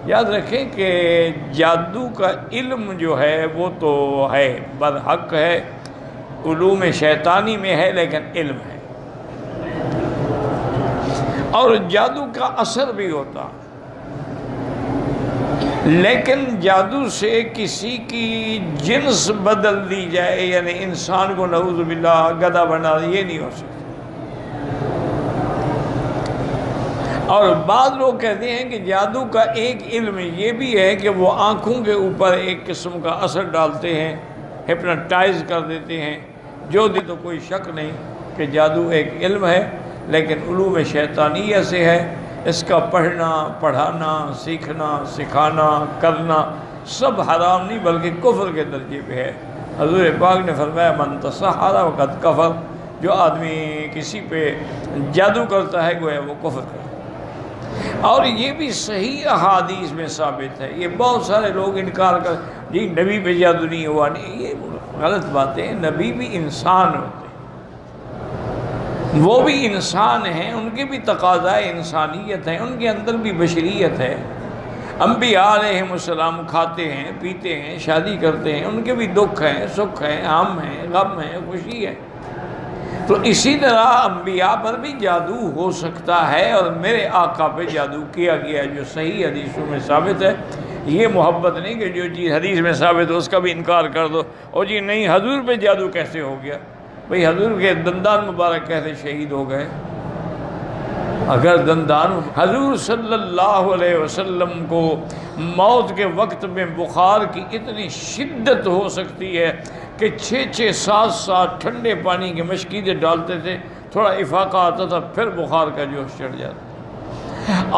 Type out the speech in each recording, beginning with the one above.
یاد رکھیں کہ جادو کا علم جو ہے وہ تو ہے، برحق ہے، علوم شیطانی میں ہے، لیکن علم ہے، اور جادو کا اثر بھی ہوتا، لیکن جادو سے کسی کی جنس بدل دی جائے، یعنی انسان کو نعوذ باللہ گدھا بنا دے، یہ نہیں ہو سکتا۔ اور بعض لوگ کہتے ہیں کہ جادو کا ایک علم یہ بھی ہے کہ وہ آنکھوں کے اوپر ایک قسم کا اثر ڈالتے ہیں، ہپنوٹائز کر دیتے ہیں، جو دی تو کوئی شک نہیں کہ جادو ایک علم ہے، لیکن علوم شیطانیہ سے ہے۔ اس کا پڑھنا، پڑھانا، سیکھنا، سکھانا، کرنا سب حرام نہیں بلکہ کفر کے درجے پہ ہے۔ حضور پاک نے فرمایا من تسحر وقد کفر، جو آدمی کسی پہ جادو کرتا ہے گویا وہ کفر کرتا ہے۔ اور یہ بھی صحیح احادیث میں ثابت ہے۔ یہ بہت سارے لوگ انکار کر جی نبی پہ جادو نہیں ہوا، نہیں، یہ غلط باتیں۔ نبی بھی انسان ہوتے ہیں، وہ بھی انسان ہیں، ان کے بھی تقاضائے انسانیت ہیں، ان کے اندر بھی بشریت ہے۔ انبیاء علیہ السلام کھاتے ہیں، پیتے ہیں، شادی کرتے ہیں، ان کے بھی دکھ ہیں، سکھ ہیں، غم ہیں، غم ہے، خوشی ہے۔ تو اسی طرح انبیاء پر بھی جادو ہو سکتا ہے، اور میرے آقا پہ جادو کیا گیا جو صحیح حدیثوں میں ثابت ہے۔ یہ محبت نہیں کہ جو چیز حدیث میں ثابت ہو اس کا بھی انکار کر دو، اور جی نہیں حضور پہ جادو کیسے ہو گیا؟ بھئی حضور کے دندان مبارک کیسے شہید ہو گئے؟ اگر دندان حضور صلی اللہ علیہ وسلم کو موت کے وقت میں بخار کی اتنی شدت ہو سکتی ہے کہ 6-6 7 ٹھنڈے پانی کے مشکیزیں ڈالتے تھے، تھوڑا افاقہ آتا تھا پھر بخار کا جوش چڑھ جاتا،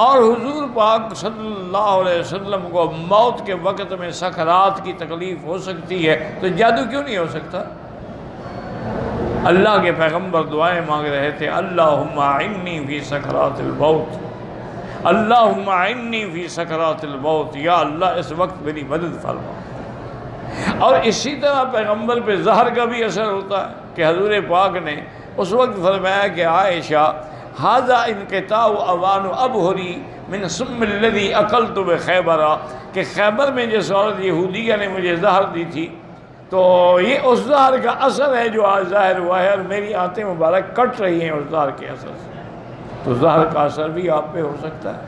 اور حضور پاک صلی اللہ علیہ وسلم کو موت کے وقت میں سکرات کی تکلیف ہو سکتی ہے، تو جادو کیوں نہیں ہو سکتا؟ اللہ کے پیغمبر دعائیں مانگ رہے تھے، اللہم اعنی فی سکرات الموت، اللہم اعنی فی سکرات الموت، یا اللہ اس وقت میری مدد فرما۔ اور اسی طرح پیغمبر پہ زہر کا بھی اثر ہوتا ہے کہ حضور پاک نے اس وقت فرمایا کہ عائشہ ھذا انقطاع اوان ابہری من سم الذی اکلت بخیبر، کہ خیبر میں جس عورت یہودیہ نے مجھے زہر دی تھی تو یہ اس زہر کا اثر ہے جو آج ظاہر ہوا ہے، اور میری آنتیں مبارک کٹ رہی ہیں اس زہر کے اثر سے۔ تو زہر کا اثر بھی آپ پہ ہو سکتا ہے۔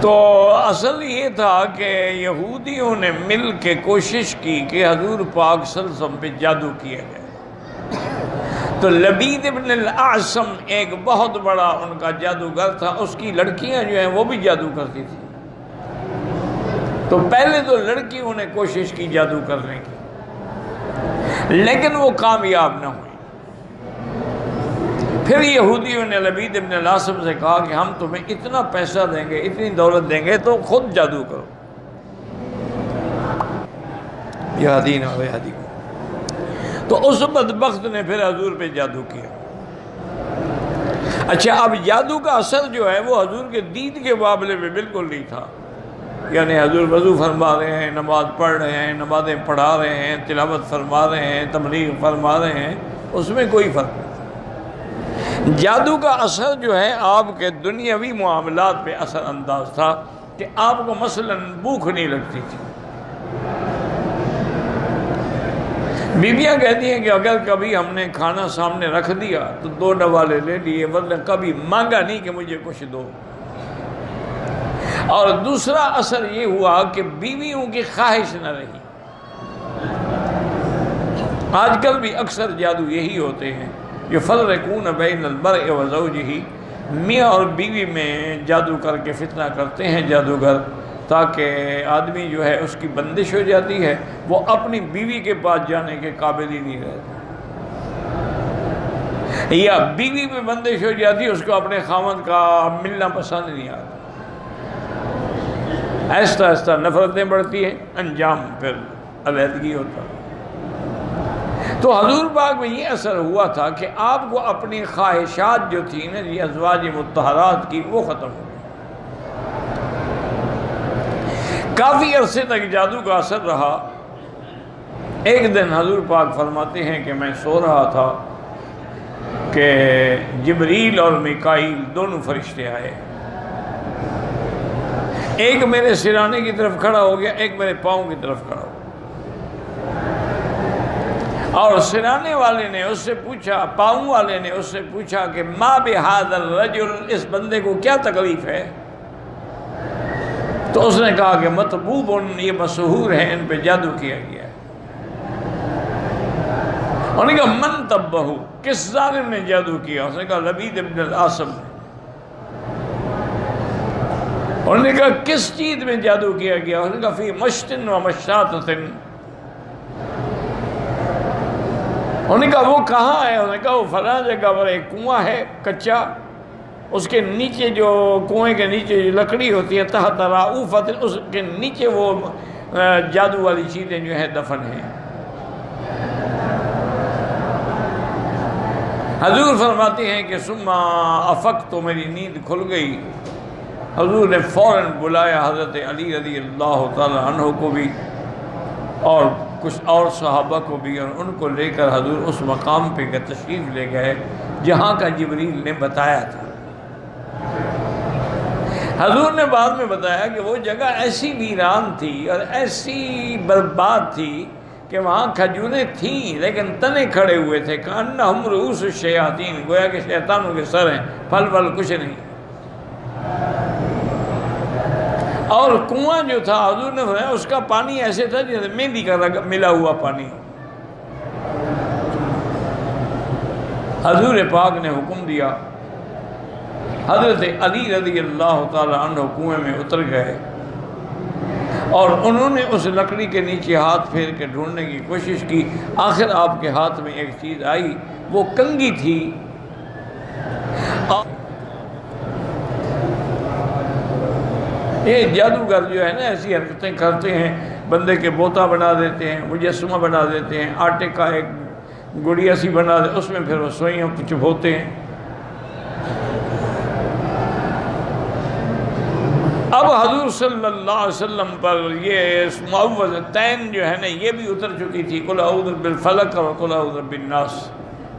تو اصل یہ تھا کہ یہودیوں نے مل کے کوشش کی کہ حضور پاک صلی اللہ علیہ وسلم پہ جادو کیا جائے۔ تو لبید ابن الاعصم ایک بہت بڑا ان کا جادوگر تھا، اس کی لڑکیاں جو ہیں وہ بھی جادو کرتی تھیں۔ تو پہلے تو لڑکیوں نے کوشش کی جادو کرنے کی، لیکن وہ کامیاب نہ ہوئی۔ پھر یہودیوں نے لبید ابن الاعصم سے کہا کہ ہم تمہیں اتنا پیسہ دیں گے، اتنی دولت دیں گے، تو خود جادو کرو۔ یہدینا و یہدیکم۔ تو اس بدبخت نے پھر حضور پہ جادو کیا۔ اچھا، اب جادو کا اثر جو ہے وہ حضور کے دین کے معاملے میں بالکل نہیں تھا، یعنی حضور وضو فرما رہے ہیں، نماز پڑھ رہے ہیں، نمازیں پڑھا رہے ہیں، تلاوت فرما رہے ہیں، تبلیغ فرما رہے ہیں، اس میں کوئی فرق نہیں۔ جادو کا اثر جو ہے آپ کے دنیاوی معاملات پہ اثر انداز تھا، کہ آپ کو مثلاً بھوک نہیں لگتی تھی۔ بیویاں کہتی ہیں کہ اگر کبھی ہم نے کھانا سامنے رکھ دیا تو 2 نوالے لے لیے، ورنہ کبھی مانگا نہیں کہ مجھے کچھ دو۔ اور دوسرا اثر یہ ہوا کہ بیویوں کی خواہش نہ رہی۔ آج کل بھی اکثر جادو یہی ہوتے ہیں، یفرقون بین المرء وزوجہ، میاں اور بیوی میں جادو کر کے فتنہ کرتے ہیں جادوگر، تاکہ آدمی جو ہے اس کی بندش ہو جاتی ہے، وہ اپنی بیوی کے پاس جانے کے قابل ہی نہیں رہتا، یا بیوی پہ بندش ہو جاتی ہے، اس کو اپنے خاوند کا ملنا پسند نہیں آتا، آہستہ آہستہ نفرتیں بڑھتی ہیں، انجام پھر علیحدگی ہوتا۔ تو حضور پاک میں یہ اثر ہوا تھا کہ آپ کو اپنی خواہشات جو تھیں نا یہ ازواج مطہرات کی، وہ ختم ہو گئی۔ کافی عرصے تک جادو کا اثر رہا۔ ایک دن حضور پاک فرماتے ہیں کہ میں سو رہا تھا کہ جبریل اور میکائیل دونوں فرشتے آئے، ایک میرے سرانے کی طرف کھڑا ہو گیا، ایک میرے پاؤں کی طرف کھڑا ہو گیا، اور سرانے والے نے اس سے پوچھا، پاؤں والے نے اس سے پوچھا کہ ما بہذا الرجل، اس بندے کو کیا تکلیف ہے؟ تو اس نے کہا کہ مطبوب، یہ مسحور ہیں، ان پہ جادو کیا گیا ہے۔ انہوں نے کہا من طبہ، کس ظالم نے جادو کیا؟ اس نے کہا لبید ابن العاصم نے۔ انہوں نے کہا کس چیز میں جادو کیا گیا؟ انہوں نے کہا فی مشتن و مشاتت۔ انہوں نے کہا وہ کہاں ہے؟ انہوں نے کہا وہ فلاں جگہ پر ایک کنواں ہے کچا، اس کے نیچے جو کنویں کے نیچے جو لکڑی ہوتی ہے تحت رعوفت، اس کے نیچے وہ جادو والی چیزیں جو ہیں دفن ہیں۔ حضور فرماتے ہیں کہ ثم افقت، تو میری نیند کھل گئی۔ حضور نے فوراً بلایا حضرت علی رضی اللہ تعالی عنہ کو بھی اور کچھ اور صحابہ کو بھی، اور ان کو لے کر حضور اس مقام پہ تشریف لے گئے جہاں کا جبریل نے بتایا تھا۔ حضور نے بعد میں بتایا کہ وہ جگہ ایسی ویران تھی اور ایسی برباد تھی کہ وہاں کھجوریں تھیں لیکن تنے کھڑے ہوئے تھے، کأنہم رؤوس الشیاطین، گویا کہ شیطانوں کے سر ہیں، پھل کچھ نہیں۔ اور کنواں جو تھا حضور نے فرمایا اس کا پانی ایسے تھا جیسے مہندی کا ملا ہوا پانی ہو۔ حضور پاک نے حکم دیا، حضرت علی رضی اللہ تعالی عنہ کنویں میں اتر گئے اور انہوں نے اس لکڑی کے نیچے ہاتھ پھیر کے ڈھونڈنے کی کوشش کی۔ آخر آپ کے ہاتھ میں ایک چیز آئی، وہ کنگھی تھی۔ یہ جادوگر جو ہے نا ایسی حرکتیں کرتے ہیں، بندے کے بوتا بنا دیتے ہیں، مجسمہ بنا دیتے ہیں، آٹے کا ایک گڑیا سی بنا دیتے، اس میں پھر وہ سوئیاں چبھوتے ہیں۔ اب حضور صلی اللہ علیہ وسلم پر یہ معوذتین جو ہے نا یہ بھی اتر چکی تھی، قل اعوذ بالفلق اور قل اعوذ بالناس۔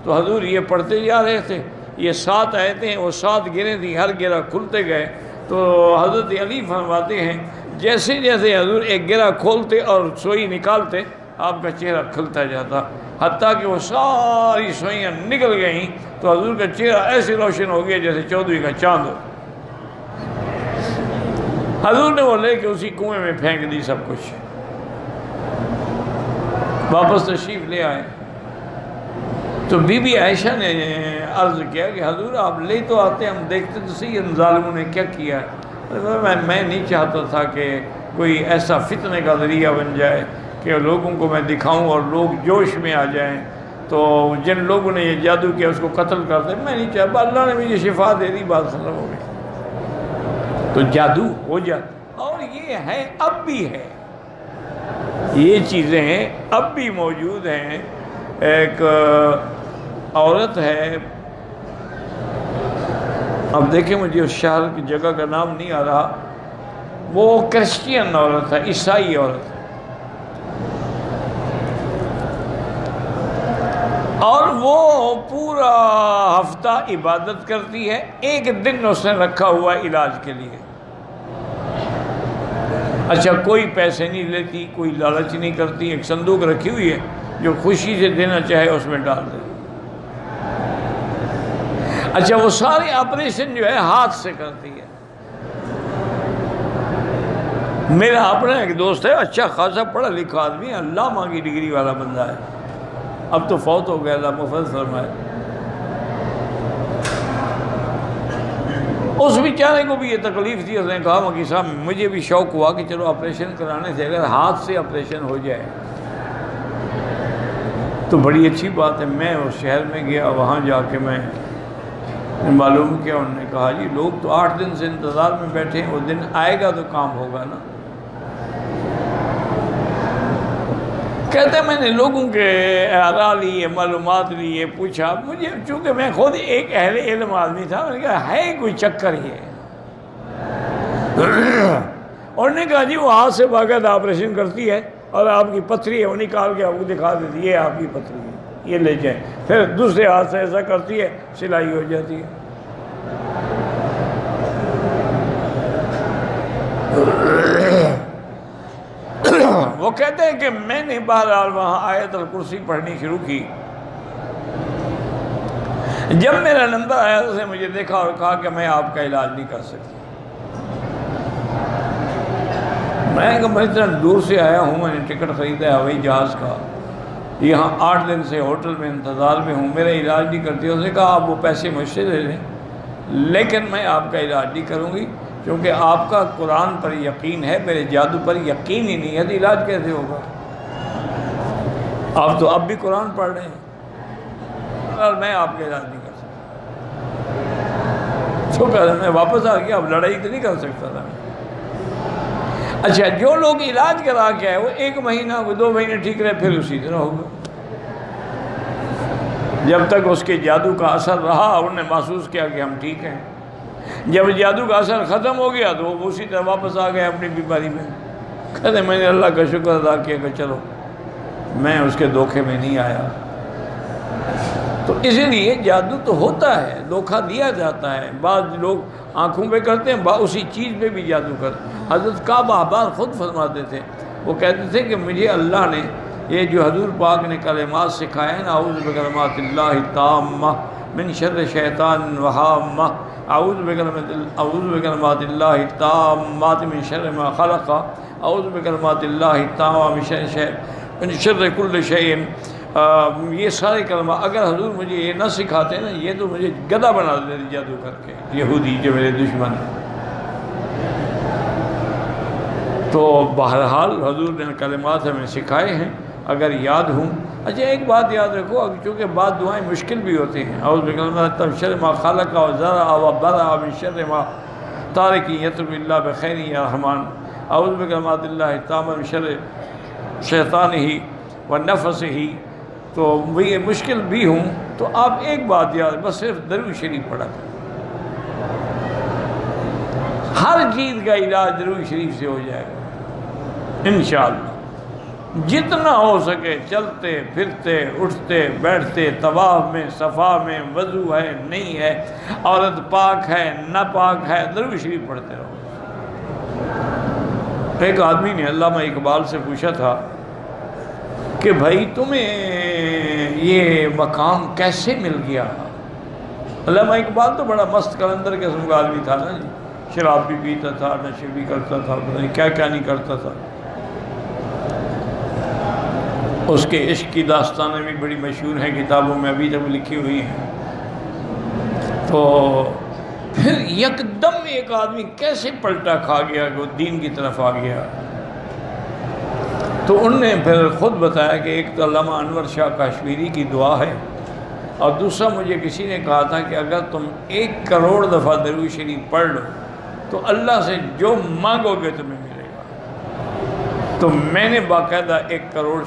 تو حضور یہ پڑھتے جا رہے تھے، یہ 7 آیتیں، وہ 7 گریں تھیں، ہر گرہ کھلتے گئے۔ تو حضرت علی فرماتے ہیں جیسے جیسے حضور ایک گرہ کھولتے اور سوئی نکالتے آپ کا چہرہ کھلتا جاتا، حتیٰ کہ وہ ساری سوئیاں نکل گئیں تو حضور کا چہرہ ایسے روشن ہو گیا جیسے 14ویں کا چاند ہو۔ حضور نے وہ لے کے اسی کنویں میں پھینک دی سب کچھ، واپس تشریف لے آئے۔ تو بی بی عائشہ نے عرض کیا کہ حضور آپ لے تو آتے، ہم دیکھتے تو صحیح ان ظالموں نے کیا کیا۔ میں نہیں چاہتا تھا کہ کوئی ایسا فتنے کا ذریعہ بن جائے کہ لوگوں کو میں دکھاؤں اور لوگ جوش میں آ جائیں، تو جن لوگوں نے یہ جادو کیا اس کو قتل کر دیں، میں نہیں چاہتا۔ اللہ نے مجھے شفا دے دی، بات ختم ہو گئی۔ تو جادو ہو جاتا، اور یہ ہے اب بھی ہے، یہ چیزیں اب بھی موجود ہیں۔ ایک عورت ہے، اب دیکھیں مجھے اس شہر کی جگہ کا نام نہیں آ رہا، وہ کرسچین عورت ہے، عیسائی عورت ہے، اور وہ پورا ہفتہ عبادت کرتی ہے، ایک دن اس نے رکھا ہوا علاج کے لیے۔ اچھا کوئی پیسے نہیں لیتی، کوئی لالچ نہیں کرتی، ایک صندوق رکھی ہوئی ہے جو خوشی سے دینا چاہے اس میں ڈال دے۔ اچھا وہ سارے آپریشن جو ہے ہاتھ سے کرتی ہے۔ میرا اپنا ایک دوست ہے، اچھا خاصا پڑھا لکھا آدمی ہے، علامہ کی ڈگری والا بندہ ہے، اب تو فوت ہو گیا، اللہ مغفرت فرمائے۔ اس بیچارے کو بھی یہ تکلیف تھی، اس نے کہا مکی صاحب مجھے بھی شوق ہوا کہ چلو آپریشن کرانے سے اگر ہاتھ سے آپریشن ہو جائے تو بڑی اچھی بات ہے۔ میں اس شہر میں گیا، وہاں جا کے میں معلوم کیا، انہوں نے کہا جی لوگ تو 8 دن سے انتظار میں بیٹھے ہیں، وہ دن آئے گا تو کام ہوگا نا۔ کہتے ہیں میں نے لوگوں کے آراء لیے، معلومات لیے، پوچھا، مجھے چونکہ میں خود ایک اہل علم آدمی تھا، میں نے کہا ہے کوئی چکر یہ؟ انہوں نے کہا جی وہ ہاتھ سے باقاعدہ آپریشن کرتی ہے اور آپ کی پتھری ہے وہ نکال کے آپ کو دکھا دیتی ہے، یہ آپ کی پتھری ہے، یہ لے جائیں، پھر دوسرے ہاتھ سے ایسا کرتی ہے، سلائی ہو جاتی ہے۔ وہ کہتے ہیں کہ میں نے بہرحال وہاں آیت الکرسی پڑھنی شروع کی. جب میرا نمبر آیا تو اس نے مجھے دیکھا اور کہا کہ میں آپ کا علاج نہیں کر سکتی. میں کہا میں اتنا دور سے آیا ہوں, میں نے ٹکٹ خریدا ہے ہوائی جہاز کا, یہاں 8 دن سے ہوٹل میں انتظار میں ہوں, میرا علاج نہیں کرتی. اس نے کہا آپ وہ پیسے مجھ سے لے لیں, لیکن میں آپ کا علاج نہیں کروں گی, کیونکہ آپ کا قرآن پر یقین ہے, میرے جادو پر یقین ہی نہیں ہے, تو علاج کیسے ہوگا؟ آپ تو اب بھی قرآن پڑھ رہے ہیں, اور میں آپ کا علاج نہیں کر سکتا. تو کہا میں واپس آ گیا, اب لڑائی تو نہیں کر سکتا تھا. اچھا, جو لوگ علاج کرا کے آئے وہ 1 مہینہ 2 مہینے ٹھیک رہے, پھر اسی طرح ہوگا. جب تک اس کے جادو کا اثر رہا انہوں نے محسوس کیا کہ ہم ٹھیک ہیں. جب جادو کا اثر ختم ہو گیا تو وہ اسی طرح واپس آ گئے اپنی بیماری میں. کہتے میں نے اللہ کا شکر ادا کیا کہ چلو میں اس کے دھوکے میں نہیں آیا. تو اسی لیے جادو تو ہوتا ہے, دھوکہ دیا جاتا ہے. بعض لوگ آنکھوں پہ کرتے ہیں, اسی چیز پہ بھی جادو کرتے ہیں. حضرت کعب احبار خود فرماتے تھے, وہ کہتے تھے کہ مجھے اللہ نے یہ جو حضور پاک نے کلمات سکھائے ہیں, اعوذ بکلمات اللہ التامہ من شر شیطان وہامہ, اعوذ بکلمات اللہ التامات من شر ما خلق, اعوذ بکلمات اللہ التامہ من شر کل شیء, یہ سارے کلمات اگر حضور مجھے یہ نہ سکھاتے نا, یہ تو مجھے گدھا بنا دیتے جادو کر کے یہودی جو میرے دشمن ہیں. تو بہرحال حضور نے کلمات ہمیں سکھائے ہیں اگر یاد ہوں. اچھا ایک بات یاد رکھو, چونکہ بعض دعائیں مشکل بھی ہوتی ہیں. اعوذ بکلمات من شر ما خلق وزرع وبرع من شر ما تارک یطلب الا بخیر یا رحمان, اعوذ بکلمات اللہ التامہ من شر شیطانہ ونفسہ. تو یہ مشکل بھی ہوں تو آپ ایک بات یاد, بس صرف درود شریف پڑھا کریں. ہر چیز کا علاج درود شریف سے ہو جائے گا انشاءاللہ. جتنا ہو سکے چلتے پھرتے اٹھتے بیٹھتے, طواف میں صفا میں, وضو ہے نہیں ہے, عورت پاک ہے نہ پاک ہے, درود شریف پڑھتے رہو. ایک آدمی نے علامہ اقبال سے پوچھا تھا کہ بھائی تمہیں یہ مقام کیسے مل گیا؟ علامہ اقبال تو بڑا مست کلندر قسم کا آدمی تھا نا جی, شراب بھی پیتا تھا, نشے بھی کرتا تھا, پتہ نہیں کیا کیا نہیں کرتا تھا. اس کے عشق کی داستانیں بھی بڑی مشہور ہیں, کتابوں میں ابھی تک لکھی ہوئی ہیں. تو پھر یکدم ایک آدمی کیسے پلٹا کھا گیا کہ وہ دین کی طرف آ گیا. تو انہوں نے پھر خود بتایا کہ ایک تو علامہ انور شاہ کشمیری کی دعا ہے, اور دوسرا مجھے کسی نے کہا تھا کہ اگر تم 1 کروڑ دفعہ درود شریف پڑھ لو تو اللہ سے جو مانگو گے تمہیں ملے گا. تو میں نے باقاعدہ 1 کروڑ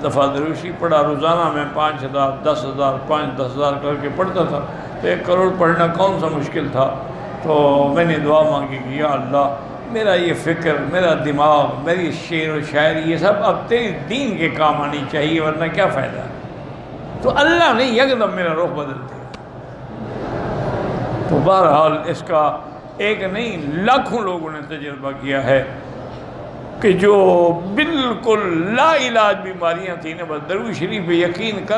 دفعہ درود شریف پڑھا. روزانہ میں 5,000 10,000 5-10,000 کر کے پڑھتا تھا. تو 1 کروڑ پڑھنا کون سا مشکل تھا. تو میں نے دعا مانگی کہ یا اللہ میرا یہ فکر, میرا دماغ, میری شعر و شاعری یہ سب اب تیری دین کے کام آنی چاہیے, ورنہ کیا فائدہ. تو اللہ نے یکدم میرا رخ بدل دیا. تو بہرحال اس کا ایک نہیں لاکھوں لوگوں نے تجربہ کیا ہے کہ جو بالکل لا علاج بیماریاں تھیں نا, بس درود شریف پہ یقین کر